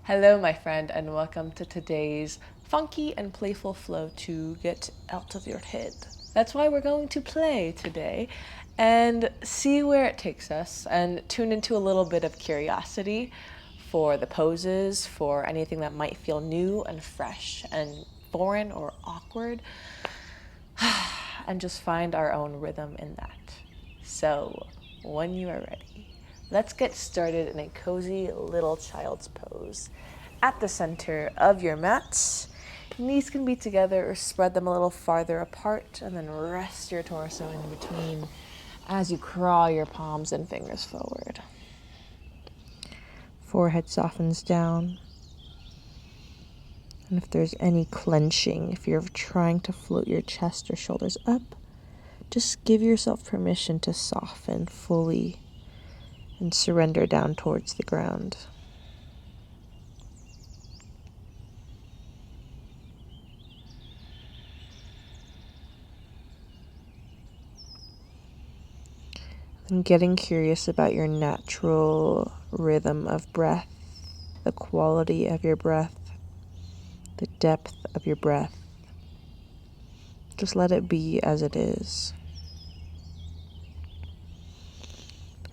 Hello, my friend, and welcome to today's funky and playful flow to get out of your head. That's why we're going to play today and see where it takes us and tune into a little bit of curiosity for the poses, for anything that might feel new and fresh and foreign or awkward, and just find our own rhythm in that. So, when you are ready, let's get started in a cozy little child's pose. At the center of your mat, knees can be together or spread them a little farther apart, and then rest your torso in between as you crawl your palms and fingers forward. Forehead softens down. And if there's any clenching, if you're trying to float your chest or shoulders up, just give yourself permission to soften fully and surrender down towards the ground. And getting curious about your natural rhythm of breath, the quality of your breath, the depth of your breath. Just let it be as it is.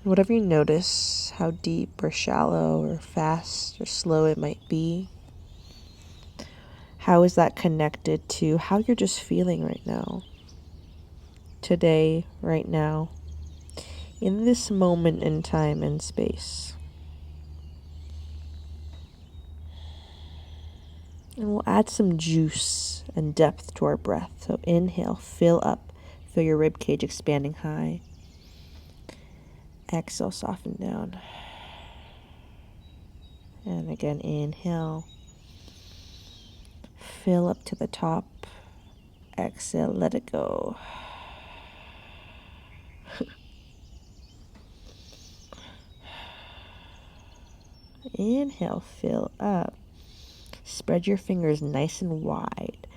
Whatever you notice, how deep or shallow or fast or slow it might be, how is that connected to how you're just feeling right now? Today, right now, in this moment in time and space. And we'll add some juice and depth to our breath. So inhale, fill up, feel your rib cage expanding high. Exhale, soften down. And again, inhale. Fill up to the top. Exhale, let it go. Inhale, fill up. Spread your fingers nice and wide.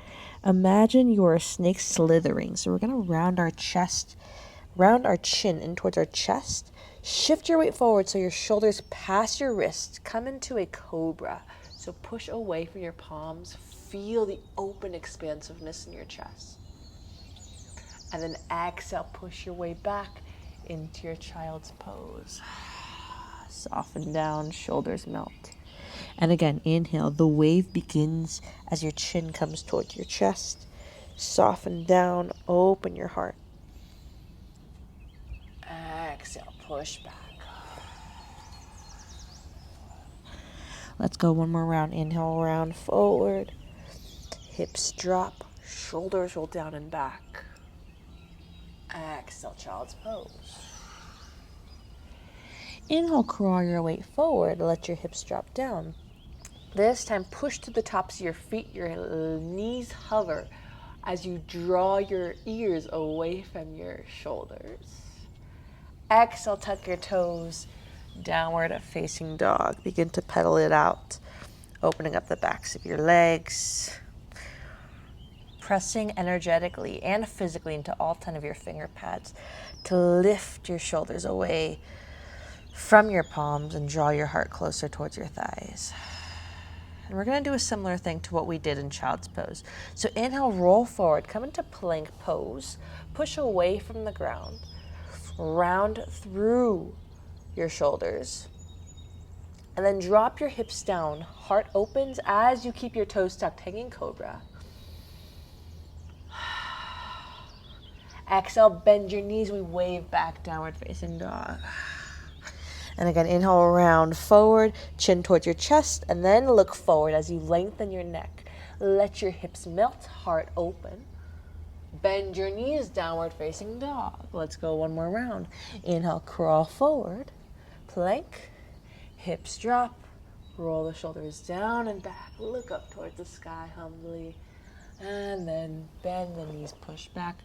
Imagine you're a snake slithering. So we're going to round our chin in towards our chest. Shift your weight forward so your shoulders pass your wrists. Come into a cobra. So push away from your palms. Feel the open expansiveness in your chest. And then exhale, push your way back into your child's pose. Soften down, shoulders melt. And again, inhale. The wave begins as your chin comes towards your chest. Soften down, open your heart. Exhale, push back. Let's go one more round. Inhale, round forward. Hips drop, shoulders roll down and back. Exhale, child's pose. Inhale, crawl your weight forward. Let your hips drop down. This time, push to the tops of your feet. Your knees hover as you draw your ears away from your shoulders. Exhale, tuck your toes. Downward facing dog. Begin to pedal it out. Opening up the backs of your legs. Pressing energetically and physically into all 10 of your finger pads to lift your shoulders away from your palms and draw your heart closer towards your thighs. And we're going to do a similar thing to what we did in child's pose. So inhale, roll forward, come into plank pose, push away from the ground, round through your shoulders, and then drop your hips down. Heart opens as you keep your toes tucked, hanging cobra. Exhale, bend your knees, we wave back, downward facing dog. And again, inhale, round forward, chin towards your chest, and then look forward as you lengthen your neck. Let your hips melt, heart open. Bend your knees, downward facing dog. Let's go one more round. Inhale, crawl forward, plank, hips drop, roll the shoulders down and back. Look up towards the sky humbly. And then bend the knees, push back,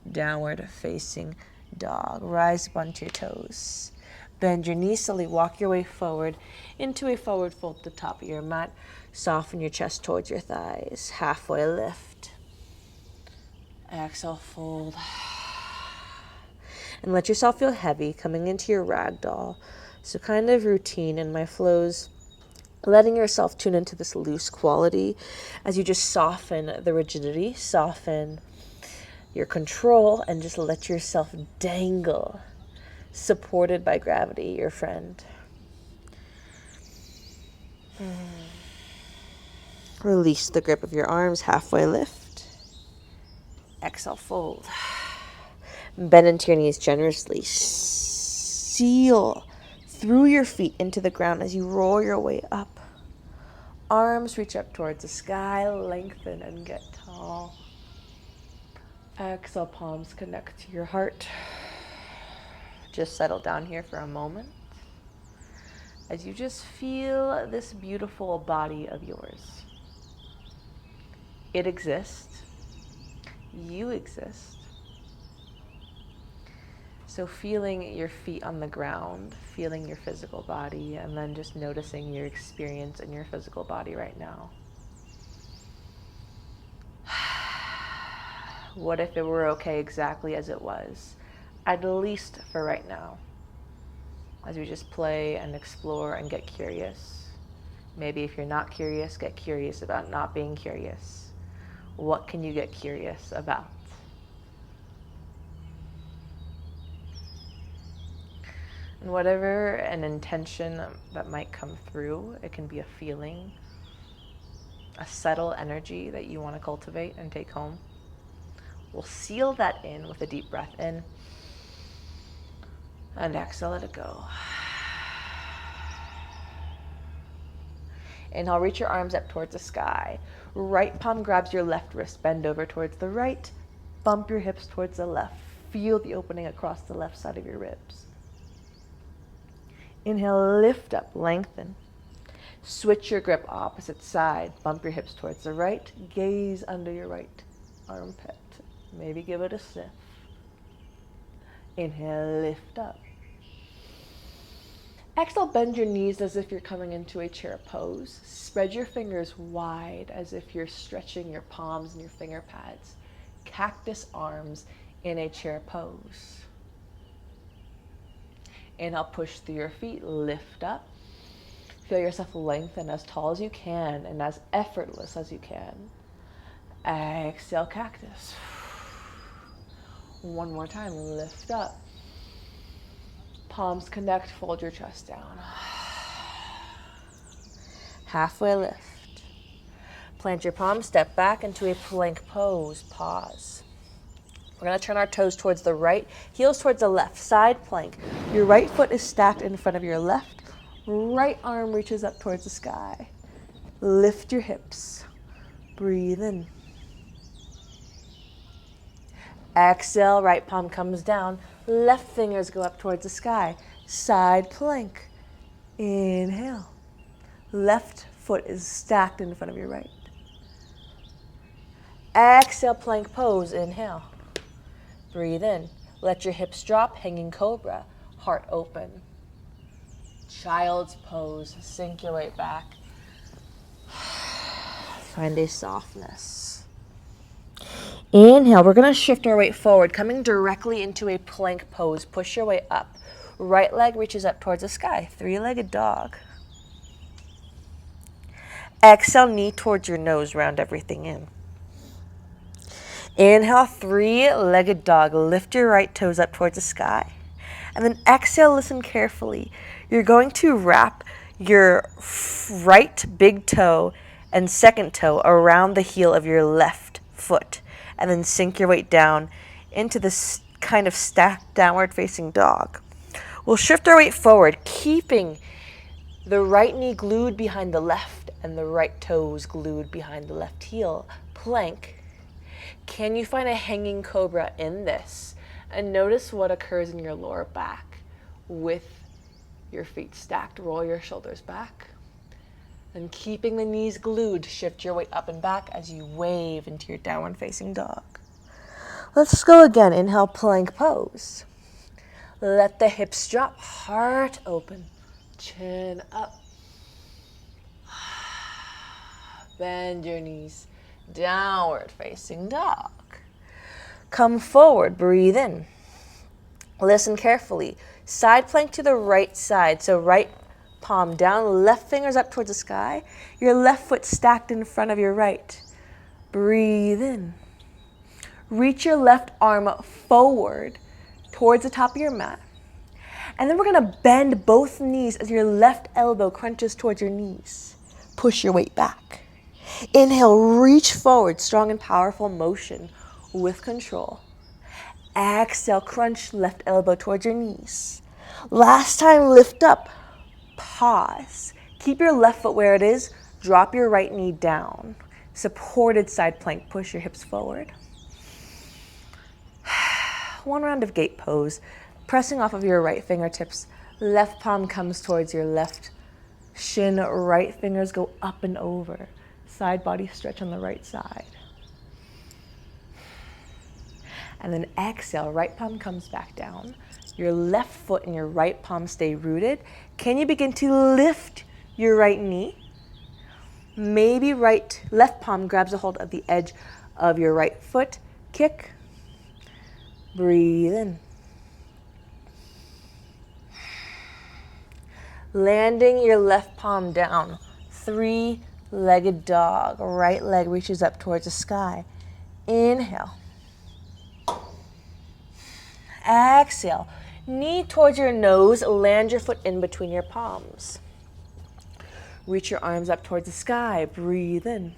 downward facing dog. Rise up onto your toes. Bend your knees, slowly walk your way forward into a forward fold at the top of your mat. Soften your chest towards your thighs. Halfway lift. Exhale, fold. And let yourself feel heavy coming into your ragdoll. So kind of routine in my flows. letting yourself tune into this loose quality as you just soften the rigidity, soften your control, and just let yourself dangle, supported by gravity, your friend. Release the grip of your arms, halfway lift. Exhale, fold. Bend into your knees generously. Seal through your feet into the ground as you roll your way up. Arms reach up towards the sky, lengthen and get tall. Exhale, palms connect to your heart. Just settle down here for a moment as you just feel this beautiful body of yours. It exists. You exist. So feeling your feet on the ground, feeling your physical body, and then just noticing your experience in your physical body right now. What if it were okay exactly as it was, at least for right now? As we just play and explore and get curious. Maybe if you're not curious, get curious about not being curious. What can you get curious about? And whatever an intention that might come through, it can be a feeling, a subtle energy that you want to cultivate and take home. We'll seal that in with a deep breath in. And exhale, let it go. Inhale, reach your arms up towards the sky. Right palm grabs your left wrist, bend over towards the right. Bump your hips towards the left. Feel the opening across the left side of your ribs. Inhale, lift up, lengthen. Switch your grip opposite side. Bump your hips towards the right. Gaze under your right armpit. Maybe give it a sniff. Inhale, lift up. Exhale, bend your knees as if you're coming into a chair pose. Spread your fingers wide as if you're stretching your palms and your finger pads. Cactus arms in a chair pose. Inhale, push through your feet, lift up. Feel yourself lengthen as tall as you can and as effortless as you can. Exhale, cactus. One more time, lift up. Palms connect, fold your chest down. Halfway lift. Plant your palms, step back into a plank pose, pause. We're going to turn our toes towards the right, heels towards the left, side plank. Your right foot is stacked in front of your left. Right arm reaches up towards the sky. Lift your hips. Breathe in. Exhale, right palm comes down. Left fingers go up towards the sky. Side plank. Inhale. Left foot is stacked in front of your right. Exhale, plank pose. Inhale. Breathe in. Let your hips drop, hanging cobra, heart open. Child's pose. Sink your weight back. Find a softness. Inhale, we're going to shift our weight forward, coming directly into a plank pose. Push your way up. Right leg reaches up towards the sky. Three-legged dog. Exhale, knee towards your nose, round everything in. Inhale, three-legged dog. Lift your right toes up towards the sky. And then exhale, listen carefully. You're going to wrap your right big toe and second toe around the heel of your left foot. And then sink your weight down into this kind of stacked downward facing dog. We'll shift our weight forward, keeping the right knee glued behind the left and the right toes glued behind the left heel. Plank. Can you find a hanging cobra in this? And notice what occurs in your lower back with your feet stacked. Roll your shoulders back. And keeping the knees glued, shift your weight up and back as you wave into your downward facing dog. Let's go again. Inhale, plank pose. Let the hips drop, heart open, chin up. Bend your knees, downward facing dog. Come forward, breathe in. Listen carefully. Side plank to the right side. So right palm down, left fingers up towards the sky. Your left foot stacked in front of your right. Breathe in. Reach your left arm forward towards the top of your mat. And then we're gonna bend both knees as your left elbow crunches towards your knees. Push your weight back. Inhale, reach forward, strong and powerful motion with control. Exhale, crunch left elbow towards your knees. Last time, lift up, pause. Keep your left foot where it is, drop your right knee down. Supported side plank, push your hips forward. One round of gate pose, pressing off of your right fingertips. Left palm comes towards your left shin, right fingers go up and over. Side body stretch on the right side. And then exhale, right palm comes back down. Your left foot and your right palm stay rooted. Can you begin to lift your right knee? Maybe left palm grabs a hold of the edge of your right foot. Kick. Breathe in. Landing your left palm down. Three-legged dog. Right leg reaches up towards the sky. Inhale. Exhale. Knee towards your nose. Land your foot in between your palms. Reach your arms up towards the sky. Breathe in.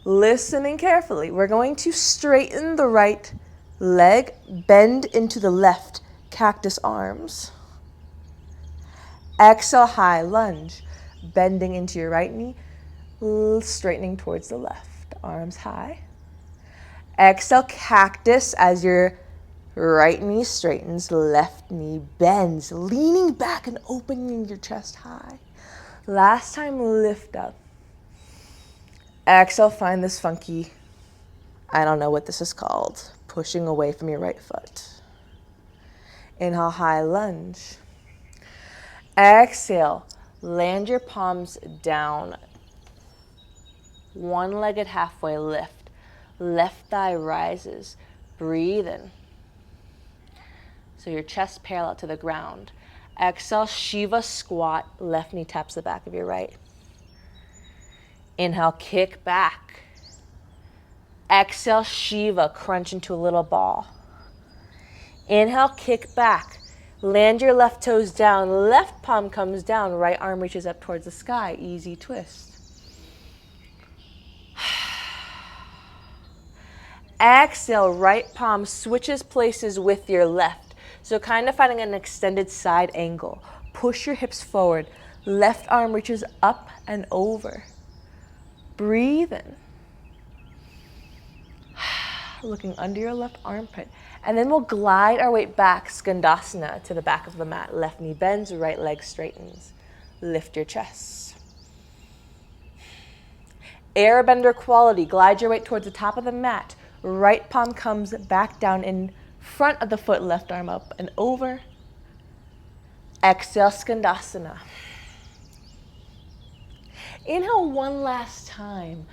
Listening carefully. We're going to straighten the right leg, bend into the left, cactus arms. Exhale, high lunge. Bending into your right knee, straightening towards the left. Arms high. Exhale, cactus as your right knee straightens, left knee bends, leaning back and opening your chest high. Last time, lift up. Exhale, find this funky, I don't know what this is called, pushing away from your right foot. Inhale, high lunge. Exhale, land your palms down. One-legged halfway lift. Left thigh rises. Breathe in. So your chest parallel to the ground. Exhale, Shiva squat. Left knee taps the back of your right. Inhale, kick back. Exhale, Shiva, crunch into a little ball. Inhale, kick back. Land your left toes down. Left palm comes down. Right arm reaches up towards the sky. Easy twist. Exhale, right palm switches places with your left. So kind of finding an extended side angle. Push your hips forward. Left arm reaches up and over. Breathe in. Looking under your left armpit. And then we'll glide our weight back, Skandasana, to the back of the mat. Left knee bends, right leg straightens. Lift your chest. Airbender quality. Glide your weight towards the top of the mat. Right palm comes back down in front of the foot, left arm up and over. Exhale, Skandasana. Inhale one last time.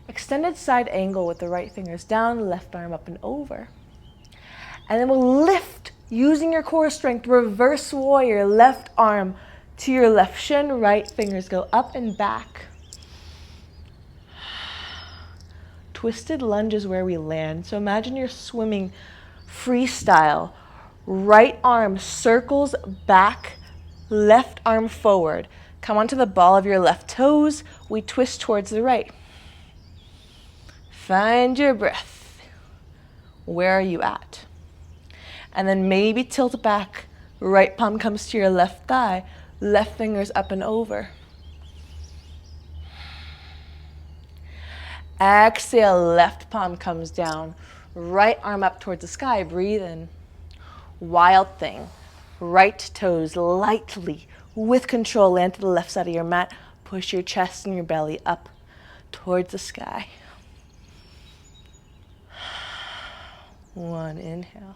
Extended side angle with the right fingers down, left arm up and over. And then we'll lift using your core strength. Reverse warrior, left arm to your left shin, right fingers go up and back. Twisted lunge is where we land. So imagine you're swimming freestyle. Right arm circles back, left arm forward. Come onto the ball of your left toes. We twist towards the right. Find your breath. Where are you at? And then maybe tilt back. Right palm comes to your left thigh. Left fingers up and over. Exhale, left palm comes down. Right arm up towards the sky. Breathe in. Wild thing. Right toes lightly, with control, land to the left side of your mat. Push your chest and your belly up towards the sky. One inhale.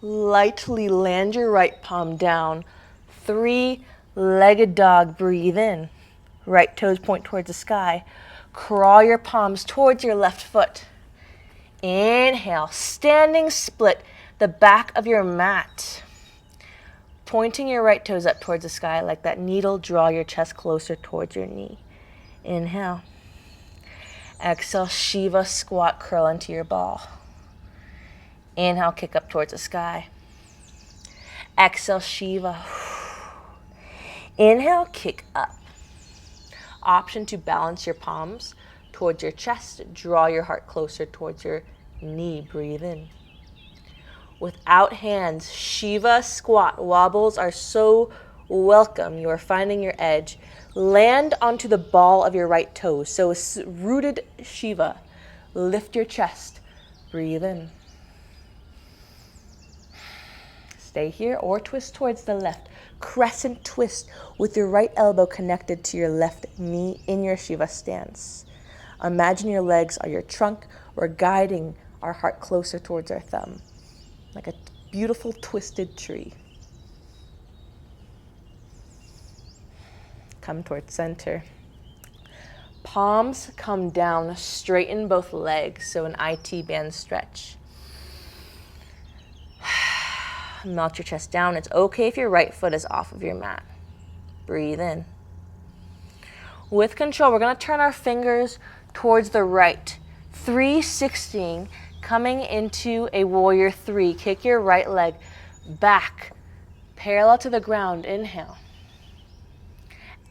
Lightly land your right palm down. Three-legged dog. Breathe in. Right toes point towards the sky. Crawl your palms towards your left foot. Inhale, standing split, the back of your mat. Pointing your right toes up towards the sky like that needle, draw your chest closer towards your knee. Inhale. Exhale, Shiva squat, curl into your ball. Inhale, kick up towards the sky. Exhale, Shiva. Inhale, kick up. Option to balance your palms towards your chest. Draw your heart closer towards your knee. Breathe in. Without hands, Shiva squat. Wobbles are so welcome. You are finding your edge. Land onto the ball of your right toe. So rooted Shiva. Lift your chest. Breathe in. Stay here or twist towards the left. Crescent twist with your right elbow connected to your left knee in your Shiva stance. Imagine your legs are your trunk. We're guiding our heart closer towards our thumb, like a beautiful twisted tree. Come towards center. Palms come down, straighten both legs, so an IT band stretch. Melt your chest down. It's okay if your right foot is off of your mat. Breathe in. With control, we're going to turn our fingers towards the right. 316, coming into a warrior 3. Kick your right leg back, parallel to the ground. Inhale.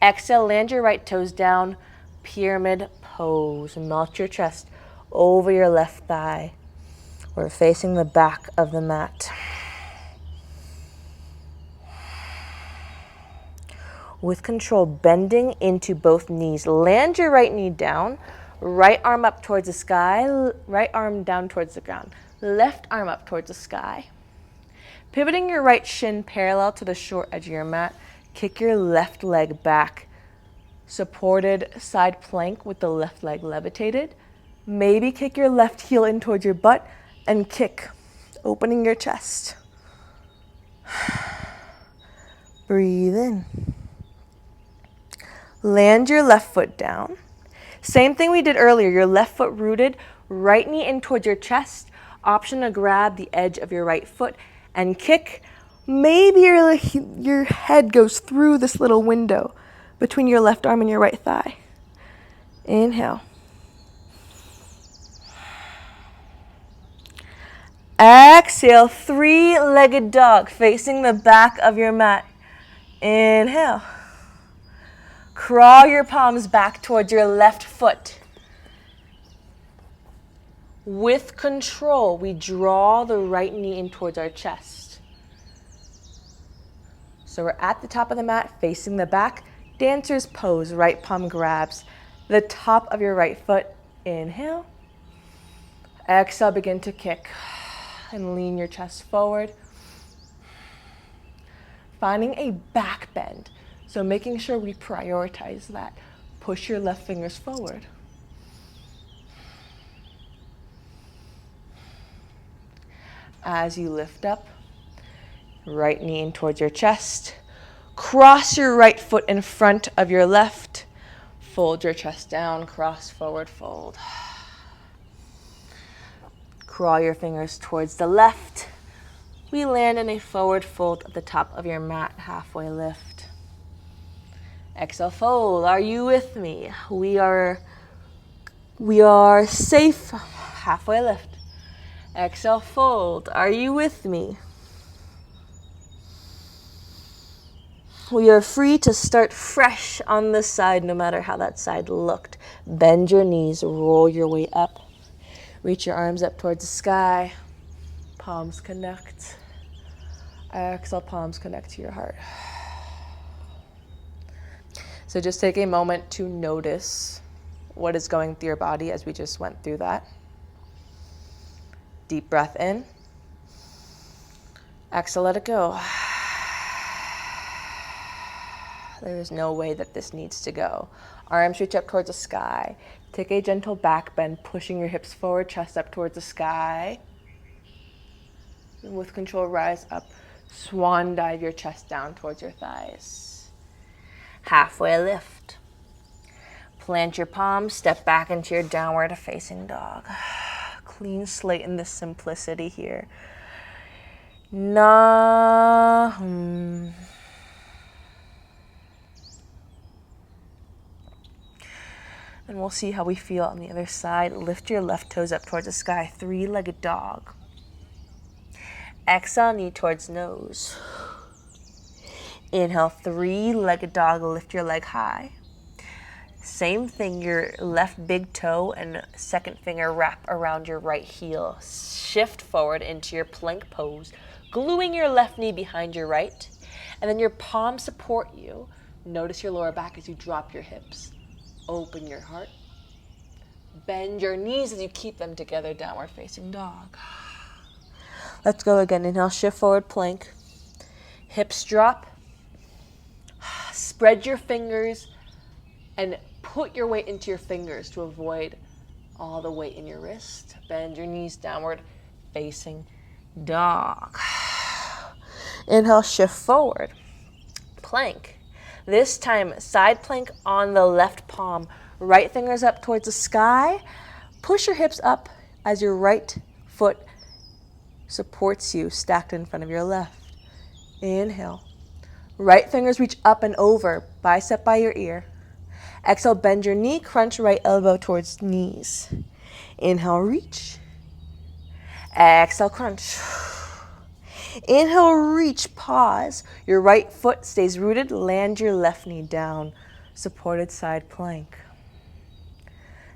Exhale, land your right toes down, pyramid pose. Melt your chest over your left thigh. We're facing the back of the mat. With control, bending into both knees. Land your right knee down, right arm up towards the sky, right arm down towards the ground. Left arm up towards the sky. Pivoting your right shin parallel to the short edge of your mat. Kick your left leg back. Supported side plank with the left leg levitated. Maybe kick your left heel in towards your butt and kick, opening your chest. Breathe in. Land your left foot down. Same thing we did earlier. Your left foot rooted, right knee in towards your chest. Option to grab the edge of your right foot and kick. Maybe your head goes through this little window between your left arm and your right thigh. Inhale. Exhale, 3-legged dog facing the back of your mat. Inhale. Crawl your palms back towards your left foot. With control, we draw the right knee in towards our chest. So we're at the top of the mat, facing the back. Dancer's pose, right palm grabs the top of your right foot. Inhale. Exhale, begin to kick. And lean your chest forward. Finding a back bend. So making sure we prioritize that. Push your left fingers forward. As you lift up, right knee in towards your chest. Cross your right foot in front of your left. Fold your chest down, cross, forward, fold. Crawl your fingers towards the left. We land in a forward fold at the top of your mat, halfway lift. Exhale, fold. Are you with me? We are safe. Halfway lift. Exhale, fold. Are you with me? We are free to start fresh on this side, no matter how that side looked. Bend your knees, roll your way up. Reach your arms up towards the sky. Palms connect. Exhale, palms connect to your heart. So just take a moment to notice what is going through your body as we just went through that. Deep breath in. Exhale, let it go. There is no way that this needs to go. Arms reach up towards the sky. Take a gentle back bend, pushing your hips forward, chest up towards the sky. And with control, rise up. Swan dive your chest down towards your thighs. Halfway lift. Plant your palms, step back into your downward facing dog. clean slate in this simplicity here. Nahum. And we'll see how we feel on the other side. Lift your left toes up towards the sky, three-legged dog. Exhale, knee towards nose. Inhale, three-legged dog, lift your leg high. Same thing, your left big toe and second finger wrap around your right heel. Shift forward into your plank pose, gluing your left knee behind your right, and then your palms support you. Notice your lower back as you drop your hips. Open your heart. Bend your knees as you keep them together, downward facing dog. Let's go again. Inhale, shift forward, plank. Hips drop. Spread your fingers and put your weight into your fingers to avoid all the weight in your wrist. Bend your knees, downward facing dog. Inhale, shift forward. Plank. This time, side plank on the left palm. Right fingers up towards the sky. Push your hips up as your right foot supports you, stacked in front of your left. Inhale. Right fingers reach up and over, bicep by your ear. Exhale, bend your knee, crunch right elbow towards knees. Inhale, reach. Exhale, crunch. Inhale, reach, pause. Your right foot stays rooted, land your left knee down. Supported side plank.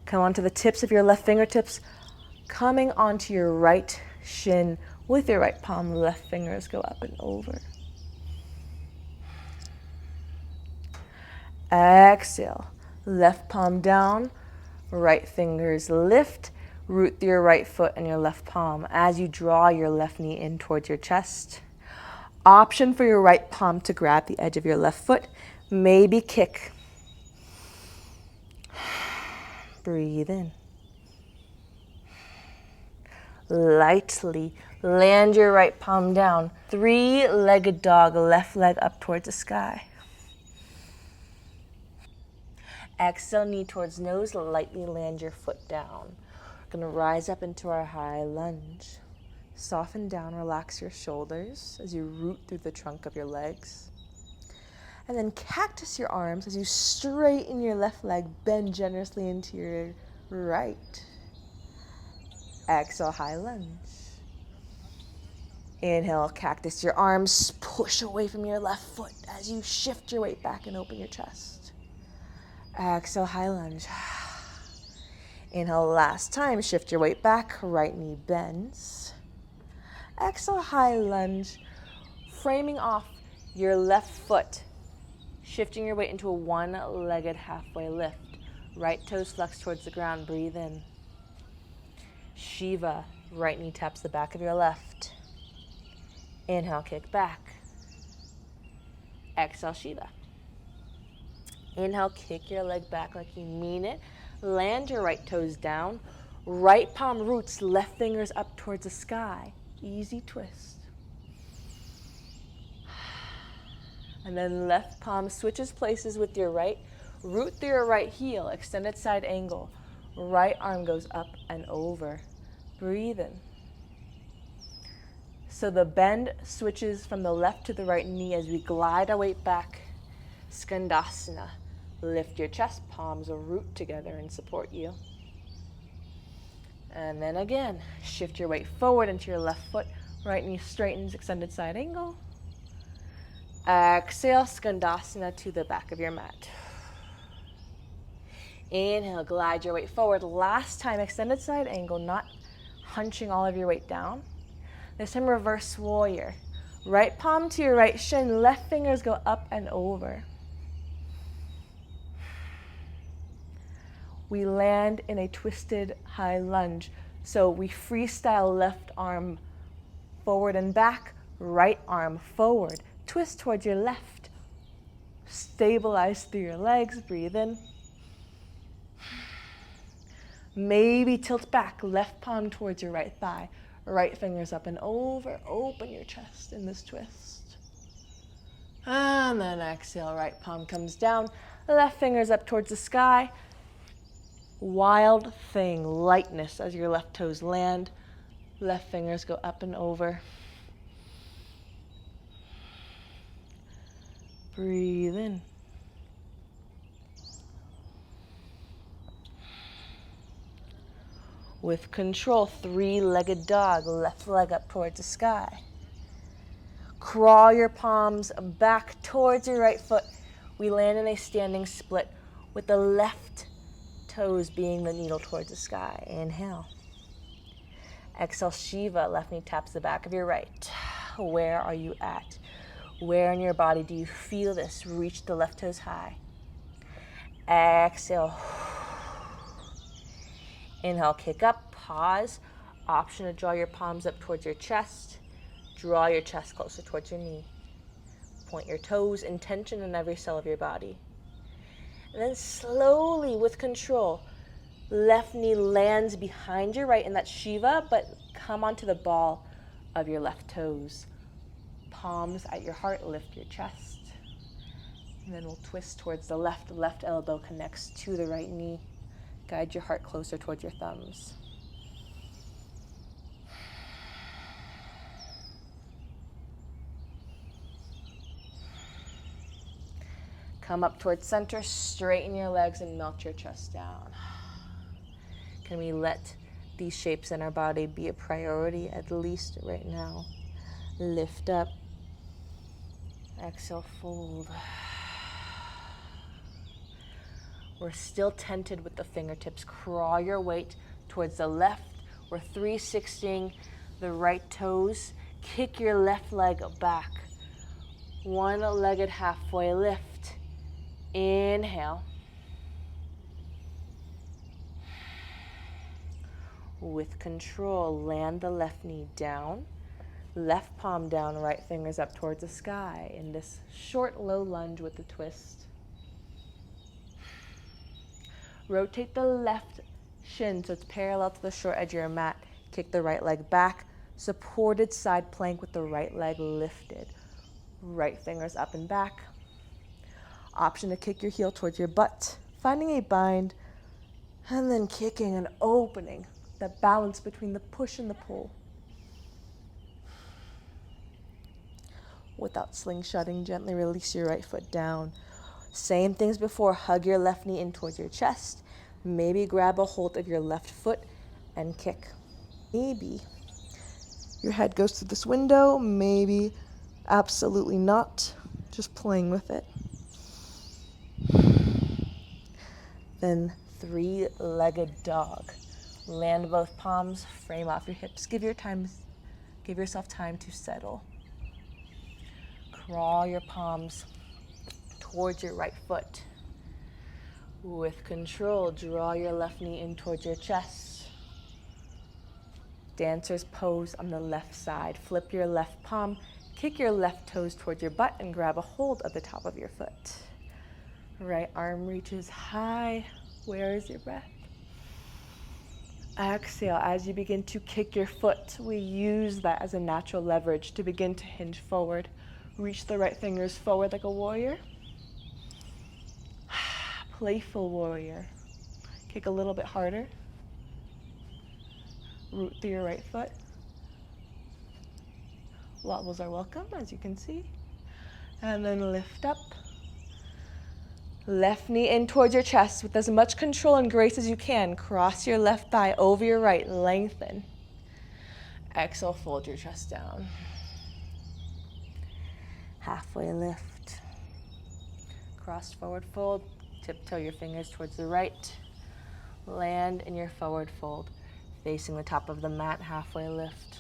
Come onto the tips of your left fingertips, coming onto your right shin with your right palm. Left fingers go up and over. Exhale, left palm down, right fingers lift, root through your right foot and your left palm as you draw your left knee in towards your chest. Option for your right palm to grab the edge of your left foot, maybe kick. Breathe in. Lightly land your right palm down. Three-legged dog, left leg up towards the sky. Exhale, knee towards nose, lightly land your foot down. We're going to rise up into our high lunge. Soften down, relax your shoulders as you root through the trunk of your legs. And then cactus your arms as you straighten your left leg, bend generously into your right. Exhale, high lunge. Inhale, cactus your arms, push away from your left foot as you shift your weight back and open your chest. Exhale, high lunge. Inhale, last time, shift your weight back, right knee bends. Exhale, high lunge, framing off your left foot, shifting your weight into a one-legged halfway lift. Right toes flex towards the ground, breathe in. Shiva, right knee taps the back of your left. Inhale, kick back. Exhale, Shiva. Inhale, kick your leg back like you mean it. Land your right toes down. Right palm roots, left fingers up towards the sky. Easy twist. And then left palm switches places with your right. Root through your right heel, extended side angle. Right arm goes up and over. Breathe in. So the bend switches from the left to the right knee as we glide our weight back. Skandasana. Lift your chest, palms will root together and support you. And then again, shift your weight forward into your left foot. Right knee straightens, extended side angle. Exhale, Skandasana to the back of your mat. Inhale, glide your weight forward. Last time, extended side angle, not hunching all of your weight down. This time, reverse warrior. Right palm to your right shin, left fingers go up and over. We land in a twisted high lunge. So we freestyle left arm forward and back, right arm forward. Twist towards your left. Stabilize through your legs, breathe in. Maybe tilt back, left palm towards your right thigh. Right fingers up and over, open your chest in this twist. And then exhale, right palm comes down, left fingers up towards the sky. Wild thing, lightness as your left toes land. Left fingers go up and over. Breathe in. With control, three-legged dog, left leg up towards the sky. Crawl your palms back towards your right foot. We land in a standing split with the left toes being the needle towards the sky. Inhale. Exhale, Shiva, left knee taps the back of your right. Where are you at? Where in your body do you feel this? Reach the left toes high. Exhale. Inhale, kick up, pause. Option to draw your palms up towards your chest. Draw your chest closer towards your knee. Point your toes, intention in every cell of your body. And then slowly, with control, left knee lands behind your right, and that's Shiva, but come onto the ball of your left toes. Palms at your heart, lift your chest. And then we'll twist towards the left. The left elbow connects to the right knee. Guide your heart closer towards your thumbs. Come up towards center, straighten your legs and melt your chest down. Can we let these shapes in our body be a priority, at least right now? Lift up. Exhale, fold. We're still tented with the fingertips. Crawl your weight towards the left. We're 360ing the right toes. Kick your left leg back. One-legged halfway lift. Inhale. With control, land the left knee down. Left palm down, right fingers up towards the sky in this short, low lunge with the twist. Rotate the left shin so it's parallel to the short edge of your mat. Kick the right leg back. Supported side plank with the right leg lifted. Right fingers up and back. Option to kick your heel towards your butt, finding a bind, and then kicking and opening. That balance between the push and the pull. Without slingshotting, gently release your right foot down. Same things before, hug your left knee in towards your chest. Maybe grab a hold of your left foot and kick. Maybe your head goes through this window, maybe absolutely not. Just playing with it. Then three-legged dog. Land both palms, frame off your hips. Give yourself time to settle. Crawl your palms towards your right foot. With control, draw your left knee in towards your chest. Dancer's pose on the left side. Flip your left palm, kick your left toes towards your butt and grab a hold of the top of your foot. Right arm reaches high. Where is your breath? Exhale. As you begin to kick your foot, we use that as a natural leverage to begin to hinge forward. Reach the right fingers forward like a warrior. Playful warrior. Kick a little bit harder. Root through your right foot. Wobbles are welcome, as you can see. And then lift up. Left knee in towards your chest with as much control and grace as you can. Cross your left thigh over your right, lengthen. Exhale, fold your chest down. Halfway lift. Cross forward fold. Tiptoe your fingers towards the right. Land in your forward fold. Facing the top of the mat, halfway lift.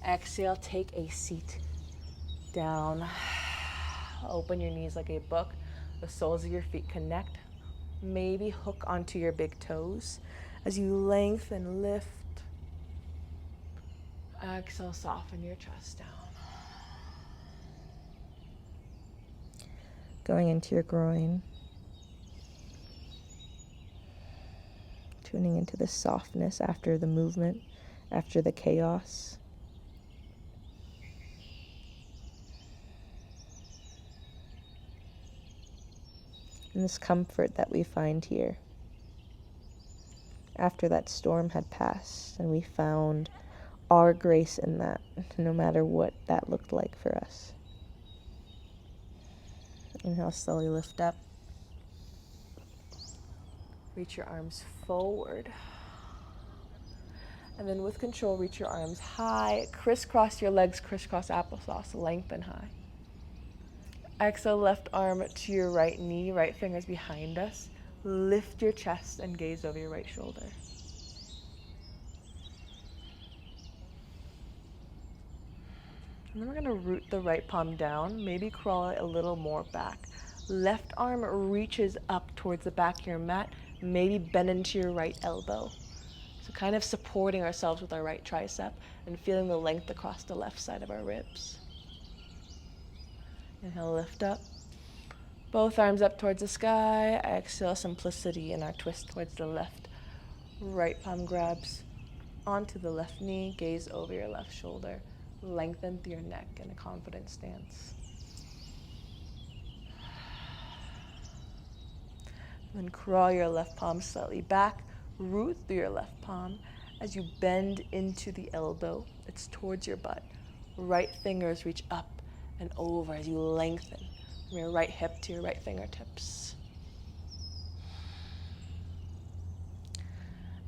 Exhale, take a seat down. Open your knees like a book. The soles of your feet connect. Maybe hook onto your big toes as you lengthen, lift. Exhale, soften your chest down. Going into your groin. Tuning into the softness after the movement, after the chaos. And this comfort that we find here. after that storm had passed, and we found our grace in that, no matter what that looked like for us. Inhale, slowly lift up. Reach your arms forward. And then with control, reach your arms high. Crisscross your legs, crisscross applesauce, lengthen high. Exhale, left arm to your right knee, right fingers behind us. Lift your chest and gaze over your right shoulder. And then we're going to root the right palm down, maybe crawl it a little more back. Left arm reaches up towards the back of your mat, maybe bend into your right elbow. So kind of supporting ourselves with our right tricep and feeling the length across the left side of our ribs. Inhale, lift up. Both arms up towards the sky. Exhale, simplicity in our twist towards the left. Right palm grabs onto the left knee, gaze over your left shoulder. Lengthen through your neck in a confident stance. Then crawl your left palm slightly back, root through your left palm as you bend into the elbow. It's towards your butt. Right fingers reach up and over as you lengthen from your right hip to your right fingertips.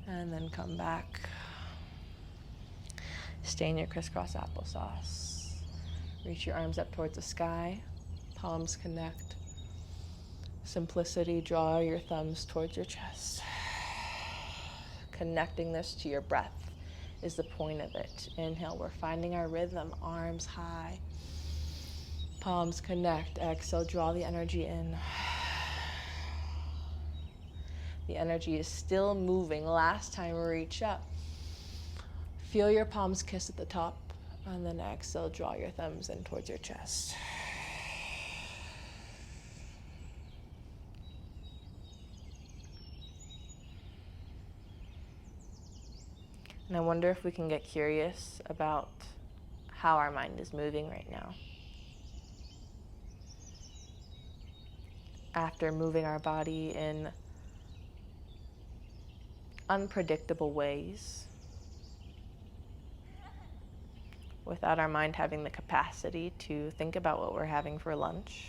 And then come back. Stay in your crisscross applesauce. Reach your arms up towards the sky. Palms connect. Simplicity, draw your thumbs towards your chest. Connecting this to your breath is the point of it. Inhale, we're finding our rhythm, arms high. Palms connect. Exhale, draw the energy in. The energy is still moving. Last time, reach up. Feel your palms kiss at the top. And then exhale, draw your thumbs in towards your chest. And I wonder if we can get curious about how our mind is moving right now. After moving our body in unpredictable ways, without our mind having the capacity to think about what we're having for lunch,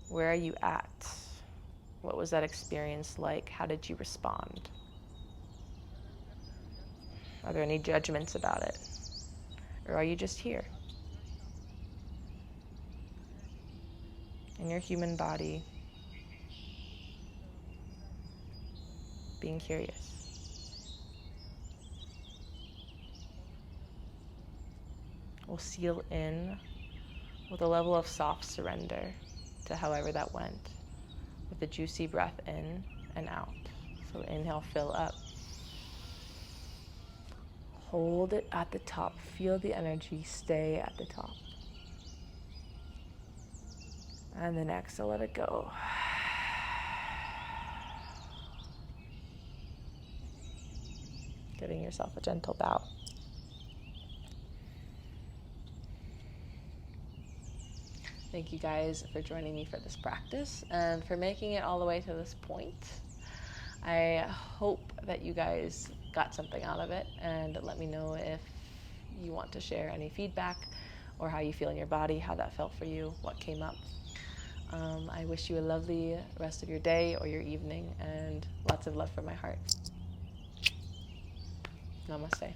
where are you at? What was that experience like? How did you respond? Are there any judgments about it? Or are you just here? In your human body, being curious. We'll seal in with a level of soft surrender to however that went, with a juicy breath in and out. So inhale, fill up. Hold it at the top. Feel the energy stay at the top. And then exhale, let it go. Giving yourself a gentle bow. Thank you guys for joining me for this practice and for making it all the way to this point. I hope that you guys got something out of it, and let me know if you want to share any feedback or how you feel in your body, how that felt for you, what came up. I wish you a lovely rest of your day or your evening, and lots of love from my heart. Namaste.